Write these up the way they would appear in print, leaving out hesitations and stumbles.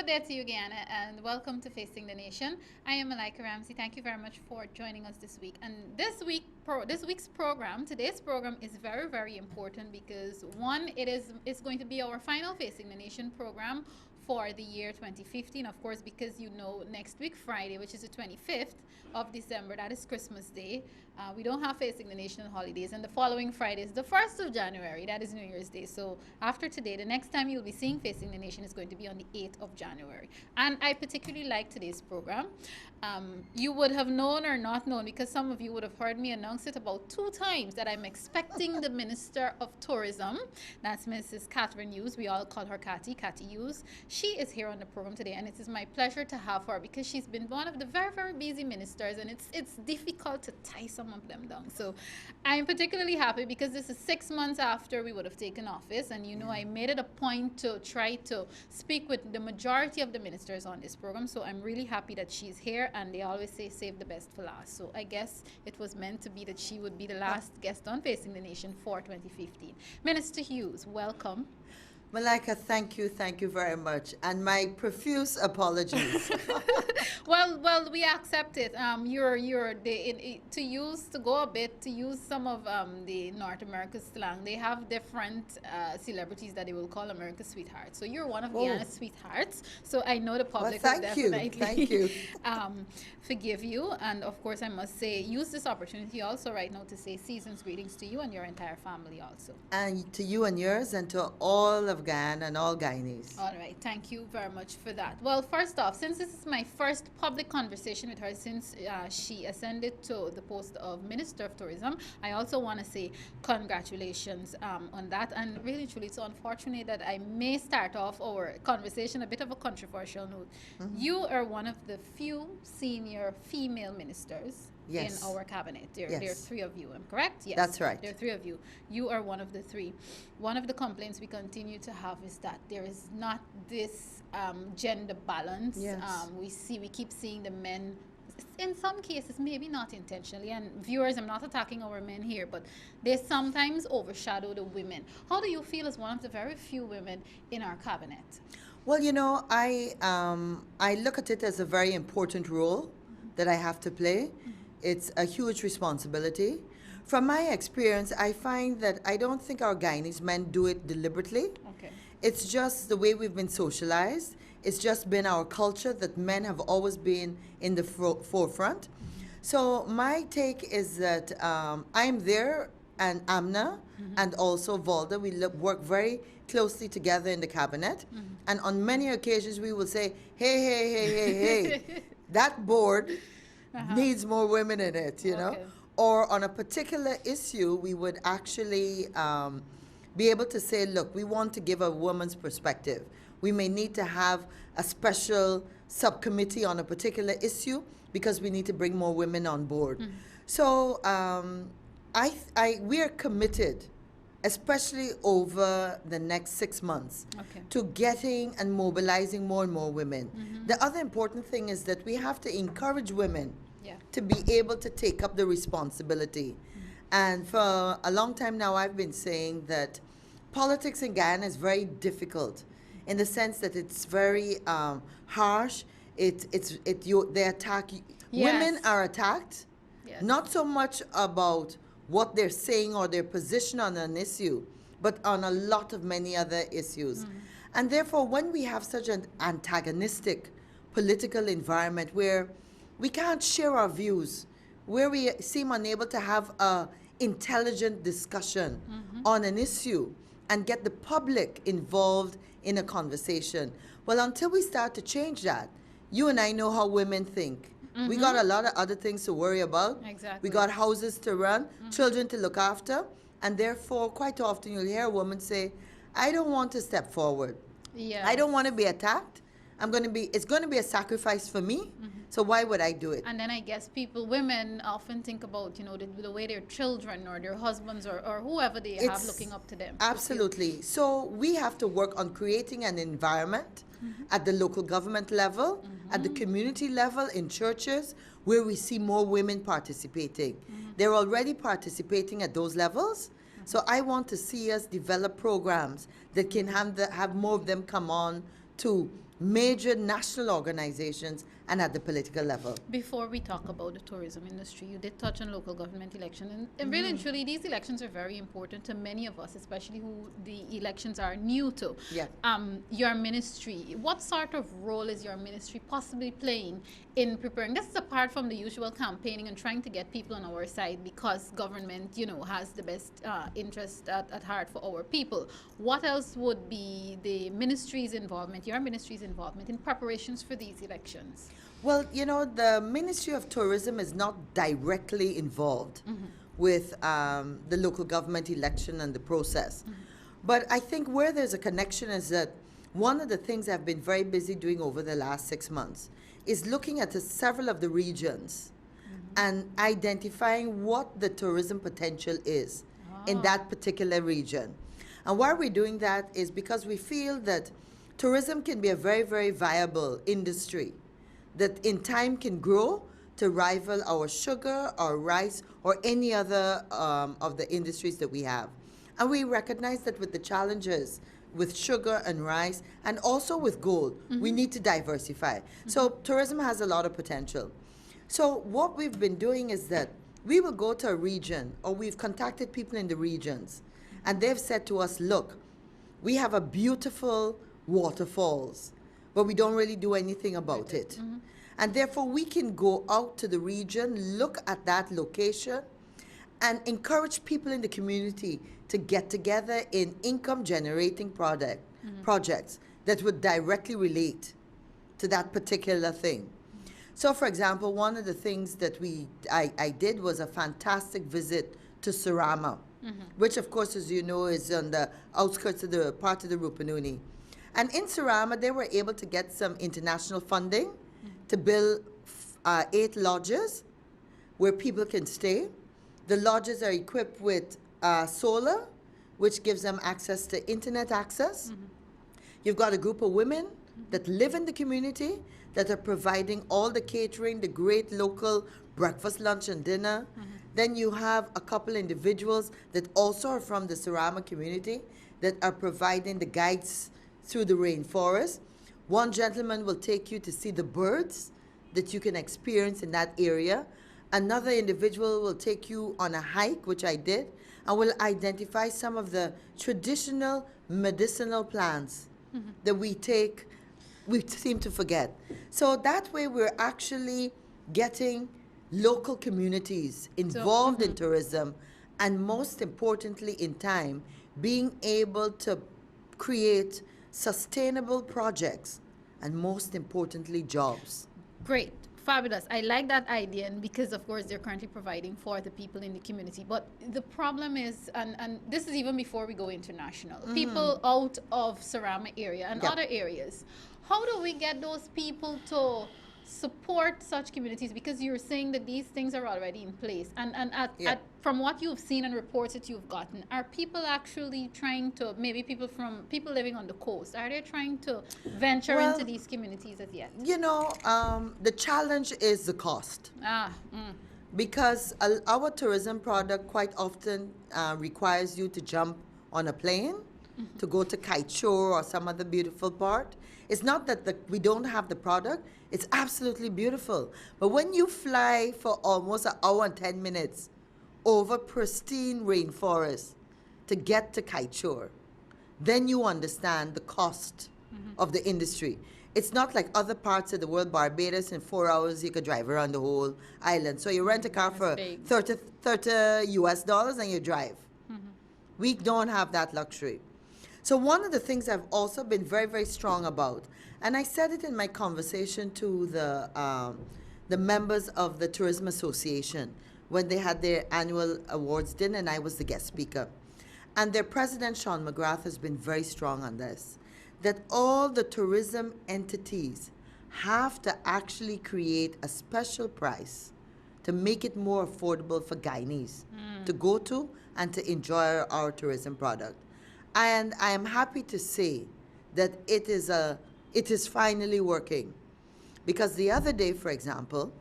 Good day to you, Guyana, and welcome to Facing the Nation. I am Malika Ramsey. Thank you very much for joining us this week. And this week's program, today's program, is very, very important because one, it's going to be our final Facing the Nation program for the year 2015. Of course, because next week Friday, which is the 25th of December, that is Christmas Day. We don't have Facing the Nation holidays, and the following Friday is the 1st of January. That is New Year's Day. So after today, the next time you'll be seeing Facing the Nation is going to be on the 8th of January. And I particularly like today's program. You would have known or not known, because some of you would have heard me announce it about 2 times, that I'm expecting the Minister of Tourism. That's Mrs. Catherine Hughes. We all call her Cathy Hughes. She is here on the program today, and it is my pleasure to have her because she's been one of the very, very busy ministers, and it's difficult to tie some of them down. So I'm particularly happy because this is 6 months after we would have taken office, and I made it a point to try to speak with the majority of the ministers on this program. So I'm really happy that she's here, and they always say save the best for last. So I guess it was meant to be that she would be the last guest on Facing the Nation for 2015. Minister Hughes, welcome. Malika, thank you very much, and my profuse apologies. Well, we accept it. To use some of the North America slang, they have different celebrities that they will call America's sweethearts. So you're one of Guyana's sweethearts. So I know the public will definitely forgive you. And of course, I must say, use this opportunity also right now to say season's greetings to you and your entire family also. And to you and yours, and to all of Guyana and all Guyanese. All right, thank you very much for that. Well, first off, since this is my first public conversation with her since she ascended to the post of Minister of Tourism, I also want to say congratulations on that. And really, truly, it's unfortunate that I may start off our conversation a bit of a controversial note. You are one of the few senior female ministers in our cabinet. There are 3 of you, am I correct? Yes. That's right. There are 3 of you. You are one of the 3. One of the complaints we continue to have is that there is not this gender balance. Yes. We keep seeing the men, in some cases, maybe not intentionally, and viewers, I'm not attacking our men here, but they sometimes overshadow the women. How do you feel as one of the very few women in our cabinet? Well, I look at it as a very important role that I have to play. It's a huge responsibility. From my experience, I find that I don't think our Guyanese men do it deliberately. Okay. It's just the way we've been socialized. It's just been our culture that men have always been in the forefront. So my take is that I'm there, and Amna and also Valda, we work very closely together in the cabinet. And on many occasions we will say, hey, that board needs more women in it, know. Or on a particular issue, we would actually be able to say, look, we want to give a woman's perspective. We may need to have a special subcommittee on a particular issue because we need to bring more women on board. So we are committed, especially over the next 6 months, to getting and mobilizing more and more women. The other important thing is that we have to encourage women to be able to take up the responsibility. And for a long time now, I've been saying that politics in Guyana is very difficult in the sense that it's very harsh. They attack. Women are attacked, not so much about what they're saying or their position on an issue, but on a lot of many other issues. And therefore, when we have such an antagonistic political environment where we can't share our views, where we seem unable to have a intelligent discussion on an issue and get the public involved in a conversation. Well, until we start to change that, you and I know how women think. We got a lot of other things to worry about. Exactly. We got houses to run, children to look after, and therefore quite often you'll hear a woman say, I don't want to step forward. I don't want to be attacked. It's going to be a sacrifice for me. So why would I do it? And then I guess women often think about, the way their children or their husbands or whoever they have looking up to them. Absolutely. So we have to work on creating an environment at the local government level, at the community level, in churches, where we see more women participating. They're already participating at those levels. So I want to see us develop programs that can have more of them come on to major national organizations and at the political level. Before we talk about the tourism industry, you did touch on local government election, and really and truly, these elections are very important to many of us, especially who the elections are new to. Yeah. Your ministry, what sort of role is your ministry possibly playing in preparing? This is apart from the usual campaigning and trying to get people on our side because government, has the best interest at heart for our people. What else would be the ministry's involvement, your ministry's involvement in preparations for these elections? Well, the Ministry of Tourism is not directly involved with the local government election and the process. But I think where there's a connection is that one of the things I've been very busy doing over the last 6 months is looking at several of the regions and identifying what the tourism potential is in that particular region. And why we're doing that is because we feel that tourism can be a very, very viable industry that in time can grow to rival our sugar, our rice, or any other of the industries that we have. And we recognize that with the challenges with sugar and rice, and also with gold, we need to diversify. So tourism has a lot of potential. So what we've been doing is that we will go to a region, or we've contacted people in the regions, and they've said to us, look, we have a beautiful waterfalls, but we don't really do anything about it. And therefore, we can go out to the region, look at that location, and encourage people in the community to get together in income-generating projects that would directly relate to that particular thing. So, for example, one of the things that I did was a fantastic visit to Surama, which, of course, as you know, is on the outskirts of the part of the Rupununi. And in Surama, they were able to get some international funding to build 8 lodges where people can stay. The lodges are equipped with solar, which gives them access to internet access. You've got a group of women that live in the community that are providing all the catering, the great local breakfast, lunch, and dinner. Then you have a couple individuals that also are from the Surama community that are providing the guides through the rainforest. One gentleman will take you to see the birds that you can experience in that area. Another individual will take you on a hike, which I did, and will identify some of the traditional medicinal plants that we seem to forget. So that way we're actually getting local communities involved in tourism, and most importantly in time, being able to create sustainable projects, and most importantly, jobs. Great. Fabulous. I like that idea, and because of course they're currently providing for the people in the community. But the problem is, and this is even before we go international, people out of Surama area and other areas, how do we get those people to support such communities? Because you're saying that these things are already in place, and from what you've seen and reports that you've gotten, are people actually trying to, maybe people living on the coast, are they trying to venture into these communities as yet? The challenge is the cost. Because our tourism product quite often requires you to jump on a plane to go to Kaishore or some other beautiful part. It's not that we don't have the product. It's absolutely beautiful. But when you fly for almost an hour and 10 minutes over pristine rainforest to get to Kaishore, then you understand the cost of the industry. It's not like other parts of the world. Barbados, in 4 hours, you could drive around the whole island. So you rent a car for $30 US and you drive. We don't have that luxury. So one of the things I've also been very, very strong about, and I said it in my conversation to the members of the Tourism Association when they had their annual awards dinner, and I was the guest speaker. And their president, Sean McGrath, has been very strong on this, that all the tourism entities have to actually create a special price to make it more affordable for Guyanese to go to and to enjoy our tourism product. And I am happy to say that it is finally working. Because the other day, for example,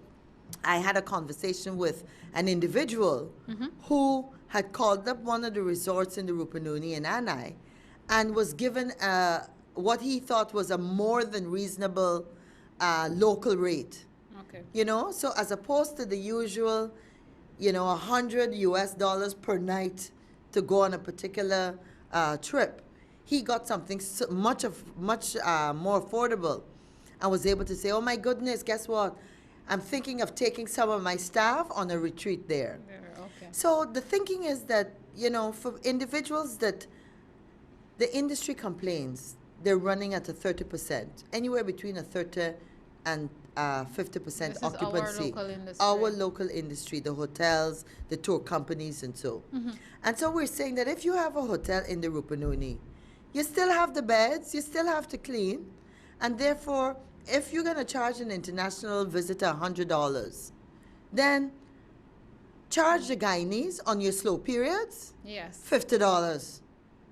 I had a conversation with an individual who had called up one of the resorts in the Rupununi in Anai and was given what he thought was a more than reasonable local rate. Okay. So as opposed to the usual, 100 US dollars per night to go on a particular trip, he got something much more affordable, and was able to say, "Oh my goodness, guess what? I'm thinking of taking some of my staff on a retreat there." Okay. So the thinking is that, for individuals that the industry complains, they're running at a 30%, anywhere between a 30 and 50% This is occupancy. our local industry. Our local industry, the hotels, the tour companies, and so. And so we're saying that if you have a hotel in the Rupununi, you still have the beds, you still have to clean, and therefore, if you're going to charge an international visitor $100, then charge the Guyanese on your slow periods Yes. $50,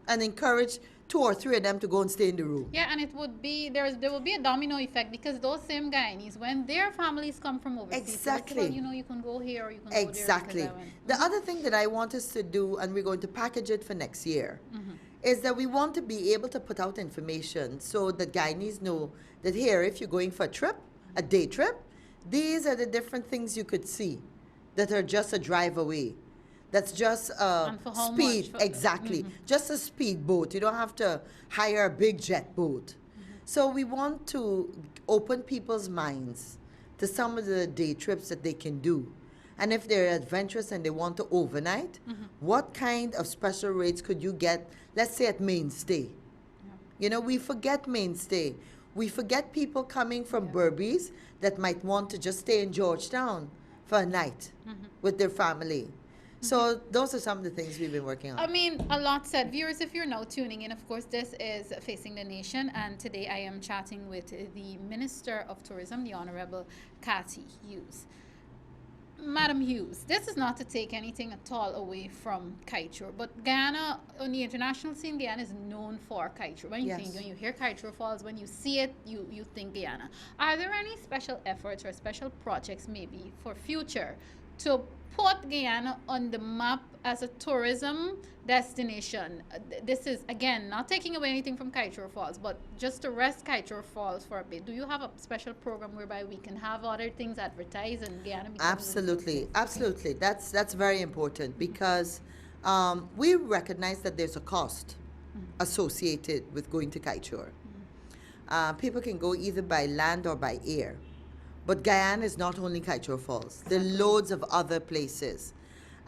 and encourage 2 or 3 of them to go and stay in the room. Yeah, and it would be there will be a domino effect, because those same Guyanese, when their families come from overseas, Exactly. well, you can go here or you can go there. Exactly. Because I went. The other thing that I want us to do, and we're going to package it for next year, is that we want to be able to put out information so that Guyanese know that here, if you're going for a trip, a day trip, these are the different things you could see that are just a drive away. That's just a And for how speed, much? exactly. Just a speed boat. You don't have to hire a big jet boat. So we want to open people's minds to some of the day trips that they can do. And if they're adventurous and they want to overnight, what kind of special rates could you get, let's say at Mainstay? We forget Mainstay. We forget people coming from Berbice that might want to just stay in Georgetown for a night with their family. So those are some of the things we've been working on. I mean, a lot said. Viewers, if you're now tuning in, of course, this is Facing the Nation, and today I am chatting with the Minister of Tourism, the Honorable Cathy Hughes. Madam Hughes, this is not to take anything at all away from kiteboard, but Guyana, on the international scene, Guyana is known for kiteboard. When you hear kiteboard falls, when you see it, you think Guyana. Are there any special efforts or special projects maybe for future to put Guyana on the map as a tourism destination? This is, again, not taking away anything from Kiteshore Falls, but just to rest Kiteshore Falls for a bit. Do you have a special program whereby we can have other things advertised and Guyana becomes Absolutely, absolutely. That's very important, because we recognize that there's a cost associated with going to Kiteshore. People can go either by land or by air. But Guyana is not only Kiteshore Falls. There are loads of other places.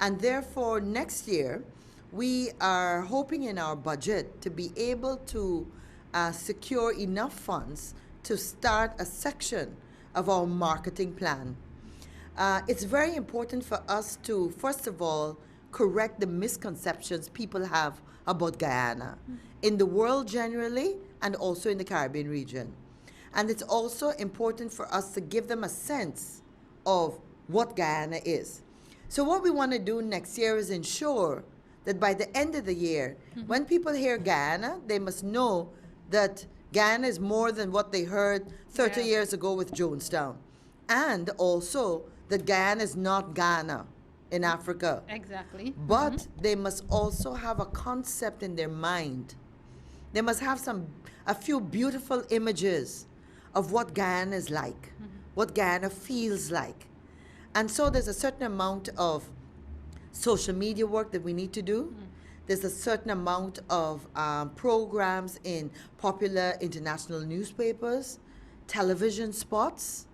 And therefore, next year, we are hoping in our budget to be able to secure enough funds to start a section of our marketing plan. It's very important for us to, first of all, correct the misconceptions people have about Guyana in the world generally and also in the Caribbean region. And it's also important for us to give them a sense of what Guyana is. So what we want to do next year is ensure that by the end of the year, when people hear Guyana, they must know that Guyana is more than what they heard 30 years ago with Jonestown. And also that Guyana is not Ghana in Africa. Exactly. But they must also have a concept in their mind. They must have a few beautiful images of what Guyana is like, what Guyana feels like. And so there's a certain amount of social media work that we need to do. There's a certain amount of programs in popular international newspapers, television spots.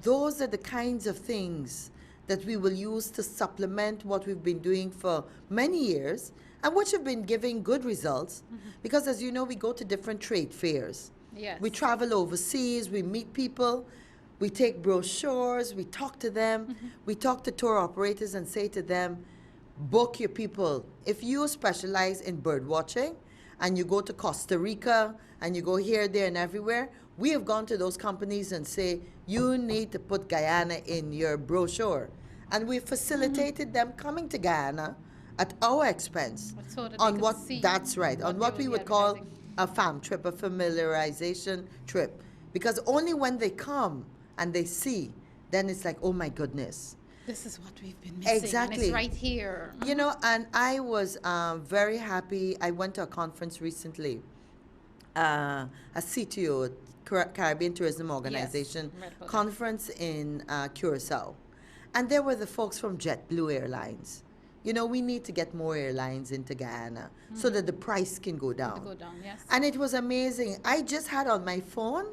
Those are the kinds of things that we will use to supplement what we've been doing for many years, and which have been giving good results. Because as you know, we go to different trade fairs. Yes. We travel overseas, we meet people, we take brochures, we talk to them, we talk to tour operators and say to them, book your people. If you specialize in bird watching and you go to Costa Rica and you go here, there, and everywhere, we have gone to those companies and say, you need to put Guyana in your brochure. And we've facilitated them coming to Guyana at our expense. So that on they what could see that's right, on what they we will be would call advertising. a fam trip, a familiarization trip. Because only when they come and they see, then it's like, oh my goodness. This is what we've been missing. Exactly. And it's right here. And I was very happy. I went to a conference recently a CTO, Caribbean Tourism Yes, Organization read about that. conference in Curacao. And there were the folks from JetBlue Airlines. You know, we need to get more airlines into Guyana so that the price can go To down. go down, yes. And it was amazing. I just had on my phone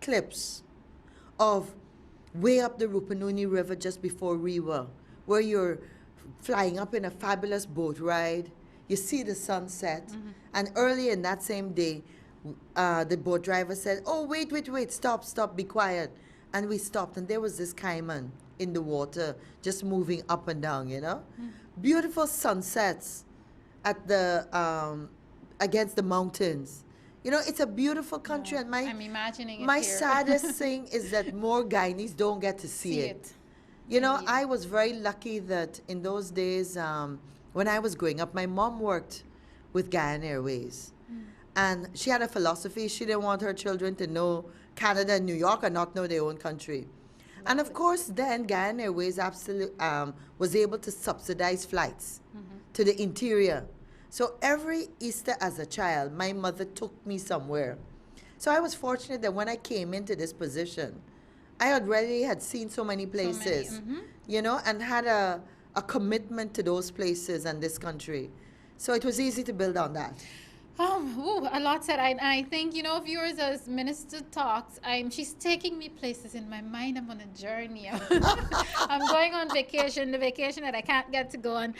clips of way up the Rupununi River just before Rewa, where you're flying up in a fabulous boat ride. You see the sunset. And early in that same day, the boat driver said, "Oh, wait, wait, wait, stop, stop, be quiet." And we stopped, and there was this caiman in the water just moving up and down, you know? Beautiful sunsets at the against the mountains. You know, it's a beautiful country, No, and my I'm imagining it my here. saddest thing is that more Guyanese don't get to see it. You know, Indeed. I was very lucky that in those days, when I was growing up, my mom worked with Guyana Airways. And she had a philosophy. She didn't want her children to know Canada and New York and not know their own country. And of Lovely. course, then Guyana Airways was able to subsidize flights to the interior. So every Easter as a child, my mother took me somewhere. So I was fortunate that when I came into this position, I already had seen so many places, you know, and had a commitment to those places and this country. So it was easy to build on that. A lot said. I think, you know, viewers, as Minister talks, she's taking me places in my mind. I'm on a journey. I'm going on vacation, the vacation that I can't get to go on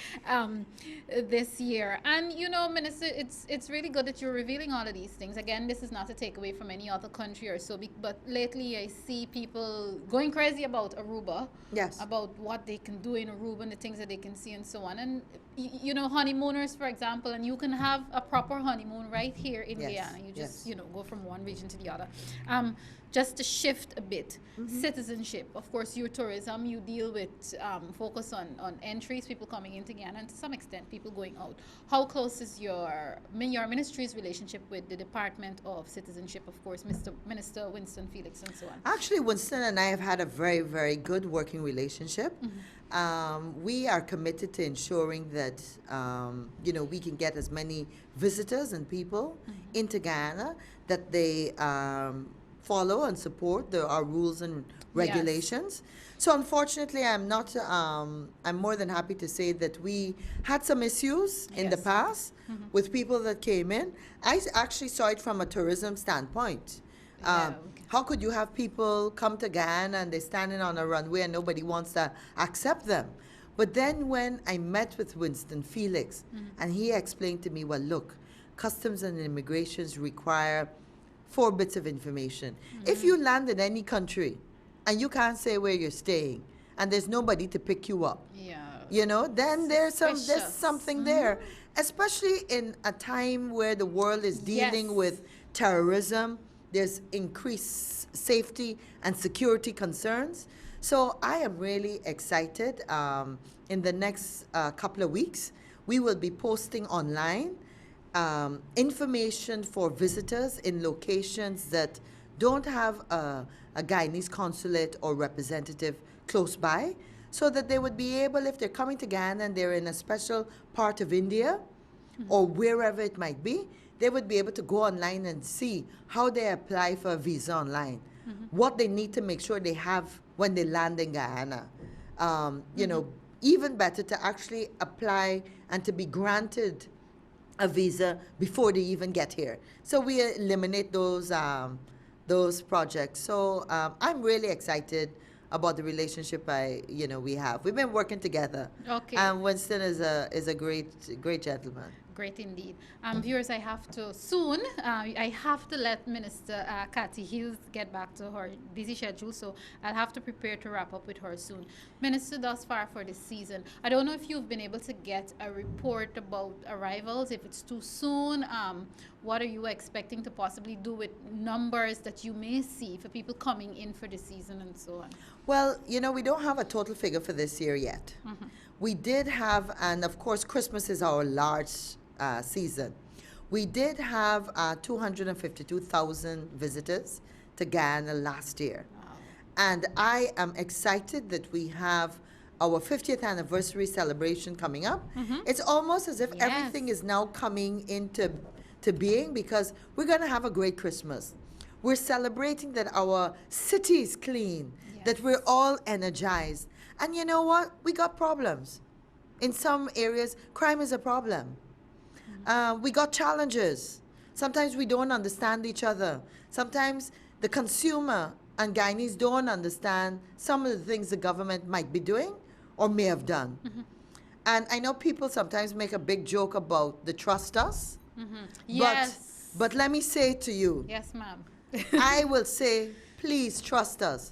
this year. And, you know, Minister, it's really good that you're revealing all of these things. Again, this is not a takeaway from any other country or so, but lately I see people going crazy about Aruba, Yes. about what they can do in Aruba and the things that they can see and so on. And, you know, honeymooners, for example, and you can have a proper honeymoon right here in Yes, Guyana. You just, yes. you know, go from one region to the other. Just to shift a bit, citizenship. Of course, your tourism, you deal with focus on entries, people coming into Guyana, and to some extent, people going out. How close is your ministry's relationship with the Department of Citizenship? Of course, Minister Winston Felix and so on. Actually, Winston and I have had a very, very good working relationship. We are committed to ensuring that, you know, we can get as many visitors and people into Guyana, that they follow and support our rules and regulations. So unfortunately, I'm not, I'm more than happy to say that we had some issues in the Yes. past with people that came in. Actually saw it from a tourism standpoint. Yeah, How could you have people come to Guyana and they're standing on a runway and nobody wants to accept them? But then when I met with Winston Felix and he explained to me, well, look, customs and immigrations require 4 bits of information. If you land in any country and you can't say where you're staying and there's nobody to pick you up, Yeah. you know, then there's Suspicious. something there, especially in a time where the world is dealing Yes. with terrorism. There's increased safety and security concerns. So I am really excited. In the next couple of weeks, we will be posting online information for visitors in locations that don't have a Guyanese consulate or representative close by, so that they would be able, if they're coming to Guyana and they're in a special part of India or wherever it might be, they would be able to go online and see how they apply for a visa online, what they need to make sure they have when they land in Guyana. You know, even better to actually apply and to be granted a visa before they even get here. So we eliminate those projects. So I'm really excited about the relationship we have. We've been working together. Okay. And Winston is a great gentleman. Great indeed. Viewers, I have to soon, I have to let Minister Cathy Hughes get back to her busy schedule, so I'll have to prepare to wrap up with her soon. Minister, thus far for this season, I don't know if you've been able to get a report about arrivals, if it's too soon. What are you expecting to possibly do with numbers that you may see for people coming in for the season and so on? Well, you know, we don't have a total figure for this year yet. We did have, and of course, Christmas is our large season. We did have 252,000 visitors to Guyana last year. Wow. And I am excited that we have our 50th anniversary celebration coming up. It's almost as if Yes. everything is now coming into to being because we're going to have a great Christmas. We're celebrating that our city is clean, that we're Yes. all energized. And you know what? We got problems. In some areas, crime is a problem. We got challenges. Sometimes we don't understand each other. Sometimes the consumer and Guyanese don't understand some of the things the government might be doing or may have done. And I know people sometimes make a big joke about the trust us, but Yes. but let me say to you, Yes, ma'am. I will say, please trust us.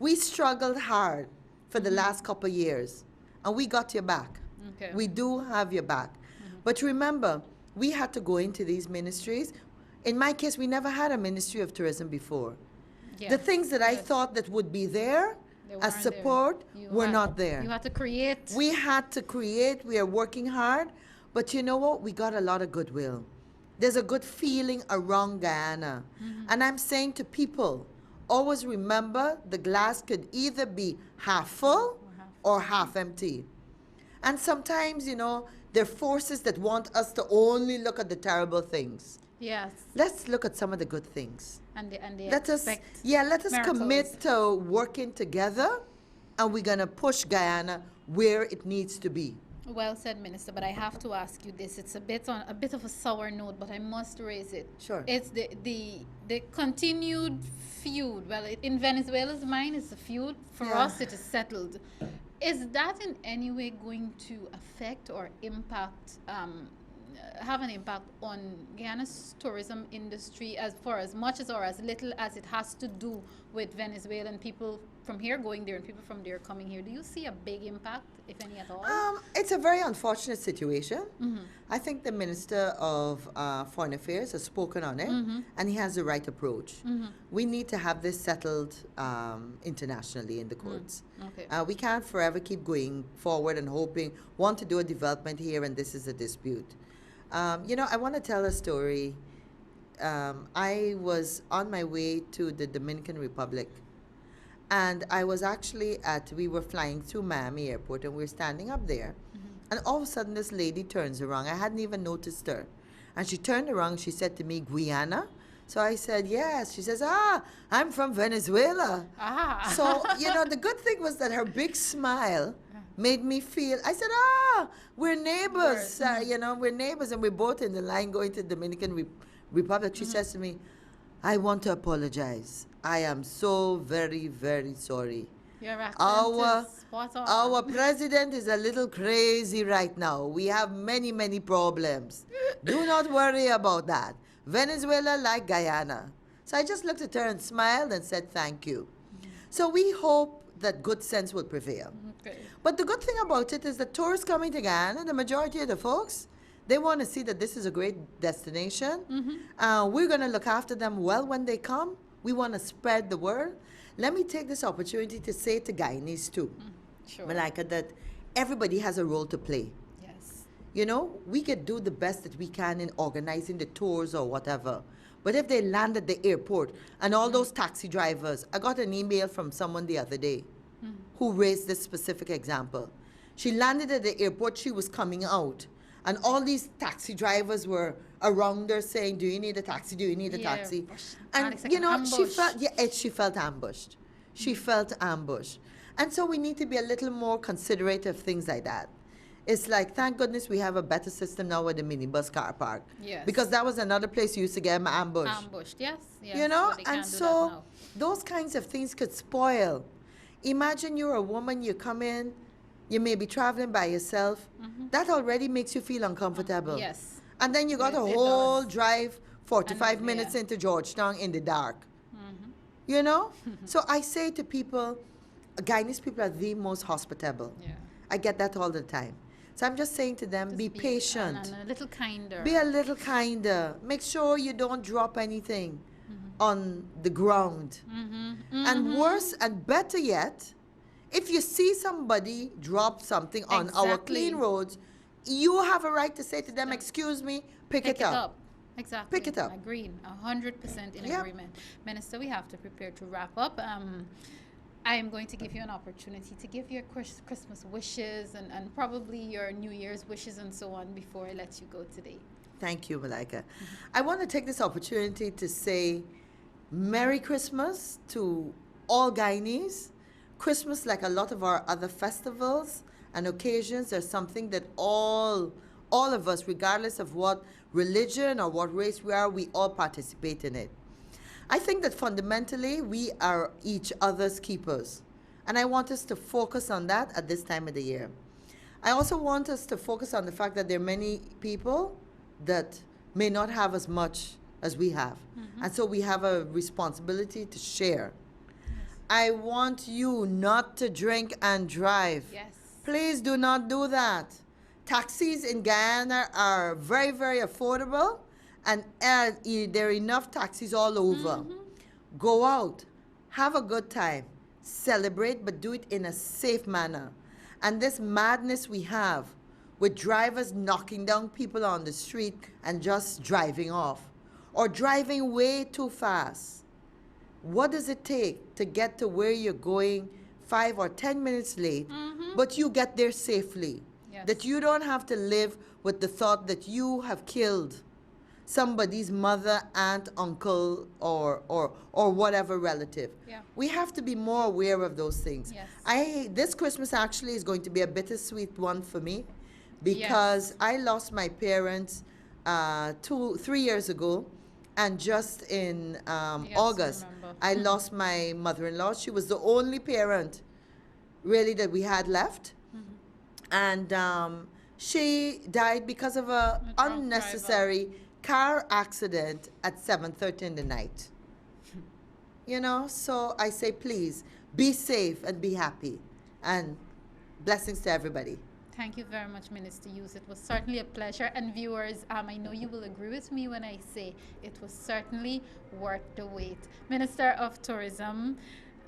We struggled hard for the last couple of years, and we got your back. Okay. We do have your back. But remember, we had to go into these ministries. In my case, we never had a ministry of tourism before. The Yes, things that I yes. thought that would be there They as weren't there. support were not there. You had to create. We had to create, we are working hard, but you know what? We got a lot of goodwill. There's a good feeling around Guyana. And I'm saying to people, always remember the glass could either be half full or half empty. And sometimes, there are forces that want us to only look at the terrible things. Yes. Let's look at some of the good things. And they Let us, expect let us miracles. commit to working together, and we're gonna push Guyana where it needs to be. Well said, Minister, but I have to ask you this. It's a bit of a sour note, but I must raise it. Sure. It's the continued feud. Well, in Venezuela's mind, it's a feud. For Yeah. us, it is settled. Is that in any way going to affect or impact, have an impact on Guyana's tourism industry as for as much as or as little as it has to do with Venezuelan people from here going there and people from there coming here? Do you see a big impact, if any at all? It's a very unfortunate situation. I think the Minister of Foreign Affairs has spoken on it, and he has the right approach. We need to have this settled internationally in the courts. Okay. We can't forever keep going forward and hoping, want to do a development here, and this is a dispute. I want to tell a story. I was on my way to the Dominican Republic, and I was actually we were flying through Miami Airport, and we were standing up there. And all of a sudden, this lady turns around. I hadn't even noticed her. And she turned around, she said to me, Guyana? So I said, yes. She says, I'm from Venezuela. Ah. So, the good thing was that her big smile made me feel, I said, we're neighbors. We're neighbors, and we're both in the line going to the Dominican Republic. She says to me, I want to apologize. I am so very, very sorry. Your accent Our, is spot on. our president is a little crazy right now. We have many, many problems. Do not worry about that. Venezuela like Guyana. So I just looked at her and smiled and said thank you. So we hope that good sense will prevail. Okay. But the good thing about it is that tourists coming to Guyana, the majority of the folks, they want to see that this is a great destination. We're going to look after them well when they come. We want to spread the word. Let me take this opportunity to say to Guyanese too, Sure. Malika, that everybody has a role to play. Yes. We could do the best that we can in organizing the tours or whatever. But if they land at the airport and all those taxi drivers, I got an email from someone the other day who raised this specific example. She landed at the airport, she was coming out, and all these taxi drivers were around her saying, do you need a taxi? Do you need a taxi? And, it's like an she felt ambushed. She felt ambushed. And so we need to be a little more considerate of things like that. It's like, thank goodness we have a better system now with the minibus car park. Yes. Because that was another place you used to get ambushed. Ambushed, yes. But they can't And do that so now. those kinds of things could spoil. Imagine you're a woman, you come in, you may be traveling by yourself. That already makes you feel uncomfortable. Yes. And then you got a It whole does. drive 45 And, minutes yeah. into Georgetown in the dark. So I say to people, Guyanese people are the most hospitable. Yeah. I get that all the time. So I'm just saying to them, Just be patient. and a little kinder. Be a little kinder. Make sure you don't drop anything on the ground. And worse and better yet, if you see somebody drop something on our Exactly. clean roads, you have a right to say to them, excuse me, pick it up. Exactly. Pick it up. Agreed. 100% in Yep. agreement. Minister, we have to prepare to wrap up. I am going to give you an opportunity to give your Christmas wishes and probably your New Year's wishes and so on before I let you go today. Thank you, Malika. I want to take this opportunity to say Merry Christmas to all Guyanese. Christmas, like a lot of our other festivals and occasions, are something that all of us, regardless of what religion or what race we are, we all participate in it. I think that fundamentally we are each other's keepers. And I want us to focus on that at this time of the year. I also want us to focus on the fact that there are many people that may not have as much as we have. And so we have a responsibility to share. I want you not to drink and drive. Yes. Please do not do that. Taxis in Guyana are very, very affordable, and there are enough taxis all over. Go out, have a good time, celebrate, but do it in a safe manner. And this madness we have with drivers knocking down people on the street and just driving off, or driving way too fast. What does it take to get to where you're going 5 or 10 minutes late, but you get there safely? Yes. That you don't have to live with the thought that you have killed somebody's mother, aunt, uncle, or whatever relative. Yeah. We have to be more aware of those things. Yes. This Christmas actually is going to be a bittersweet one for me, because I lost my parents 3 years ago, and just in August, remember. I lost my mother-in-law. She was the only parent really that we had left. And she died because of a drunk unnecessary car accident at 7:30 in the night. You know, so I say, please be safe and be happy, and blessings to everybody. Thank you very much, Minister Hughes. It was certainly a pleasure. And viewers, I know you will agree with me when I say it was certainly worth the wait. Minister of Tourism,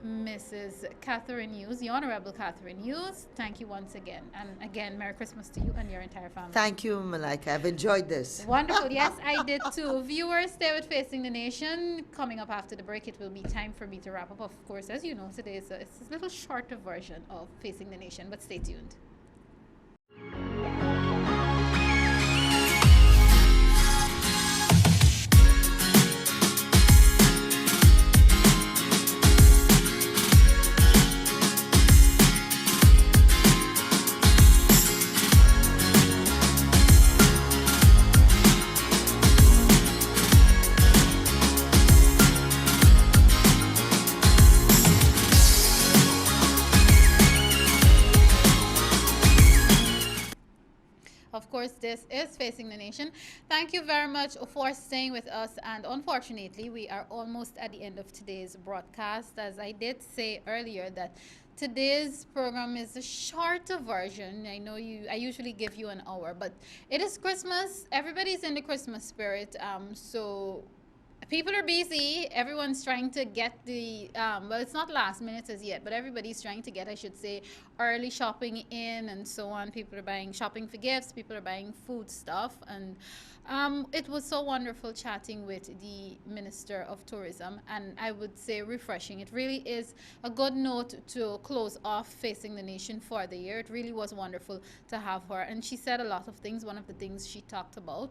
Mrs. Catherine Hughes, the Honorable Catherine Hughes, thank you once again. And again, Merry Christmas to you and your entire family. Thank you, Malika. I've enjoyed this. Wonderful. Yes, I did too. Viewers, stay with Facing the Nation. Coming up after the break, it will be time for me to wrap up. Of course, as you know, today it's a little shorter version of Facing the Nation, but stay tuned. Of course, this is Facing the Nation. Thank you very much for staying with us. And unfortunately, we are almost at the end of today's broadcast. As I did say earlier, that today's program is a shorter version. I know I usually give you an hour, but it is Christmas. Everybody's in the Christmas spirit. So people are busy. Everyone's trying to get well, it's not last minute as yet, but everybody's trying to get, I should say, early shopping in and so on. People are shopping for gifts. People are buying food stuff. And it was so wonderful chatting with the Minister of Tourism, and I would say refreshing. It really is a good note to close off Facing the Nation for the year. It really was wonderful to have her. And she said a lot of things. One of the things she talked about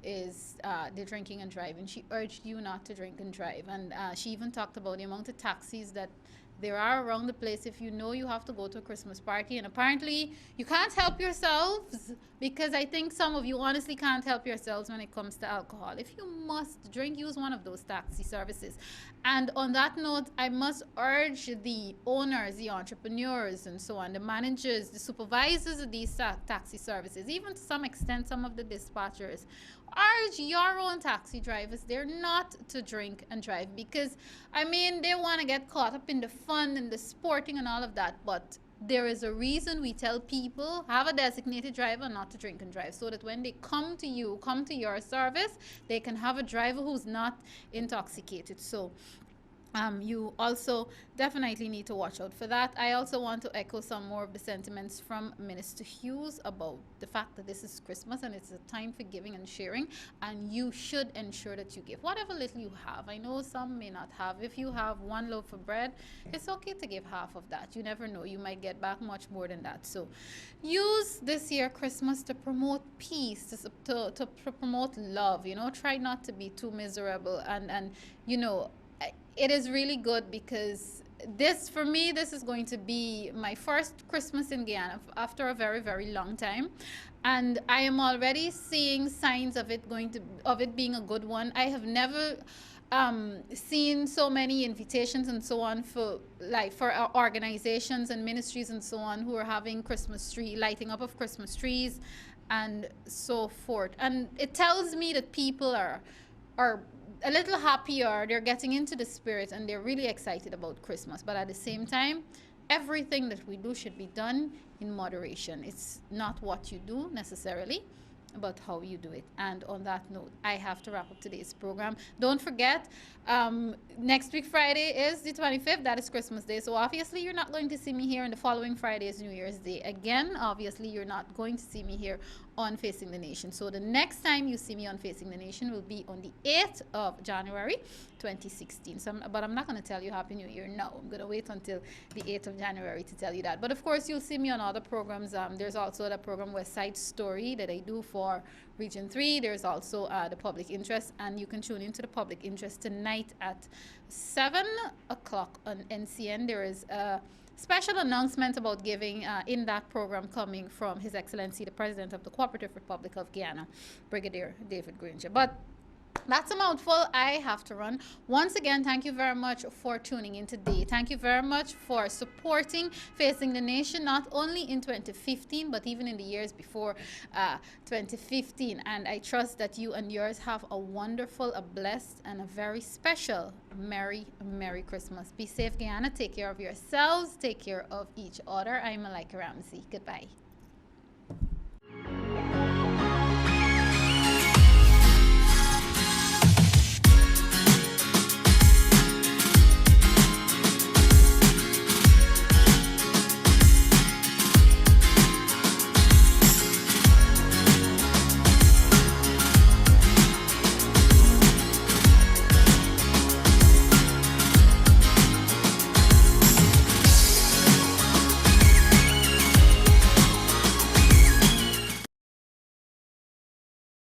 is the drinking and driving. She urged you not to drink and drive. And she even talked about the amount of taxis that there are around the place if you know you have to go to a Christmas party. And apparently you can't help yourselves, because I think some of you honestly can't help yourselves when it comes to alcohol. If you must drink, use one of those taxi services. And on that note, I must urge the owners, the entrepreneurs and so on, the managers, the supervisors of these taxi services, even to some extent some of the dispatchers, urge your own taxi drivers they're not to drink and drive, because I mean they want to get caught up in the fun and the sporting and all of that, but there is a reason we tell people have a designated driver not to drink and drive, so that when they come to your service, they can have a driver who's not intoxicated. So You also definitely need to watch out for that. I also want to echo some more of the sentiments from Minister Hughes about the fact that this is Christmas and it's a time for giving and sharing, and you should ensure that you give whatever little you have. I know some may not have. If you have one loaf of bread, it's okay to give half of that. You never know, you might get back much more than that. So use this year Christmas to promote peace, to promote love. Try not to be too miserable, and you know it is really good because this for me this is going to be my first Christmas in Guyana after a very very long time, and I am already seeing signs of it being a good one. I have never seen so many invitations and so on for our organizations and ministries and so on who are having Christmas tree lighting up of Christmas trees and so forth, and it tells me that people are a little happier. They're getting into the spirit and they're really excited about Christmas. But at the same time, everything that we do should be done in moderation. It's not what you do necessarily, but how you do it. And on that note, I have to wrap up today's program. Don't forget, next week Friday is the 25th. That is Christmas Day. So obviously you're not going to see me here, and the following Friday is New Year's Day. Again, obviously you're not going to see me here on Facing the Nation. So the next time you see me on Facing the Nation will be on the 8th of January 2016. But I'm not going to tell you Happy New Year now. I'm going to wait until the 8th of January to tell you that. But of course, you'll see me on other programs. There's also the program West Side Story that I do for Region 3. There's also the Public Interest, and you can tune into the Public Interest tonight at 7 o'clock on NCN. There is a special announcement about giving in that program coming from His Excellency the President of the Cooperative Republic of Guyana, Brigadier David Granger. But that's a mouthful. I have to run. Once again, thank you very much for tuning in today. Thank you very much for supporting Facing the Nation, not only in 2015, but even in the years before 2015. And I trust that you and yours have a wonderful, a blessed, and a very special Merry, Merry Christmas. Be safe, Guyana. Take care of yourselves. Take care of each other. I'm Malika Ramsey. Goodbye.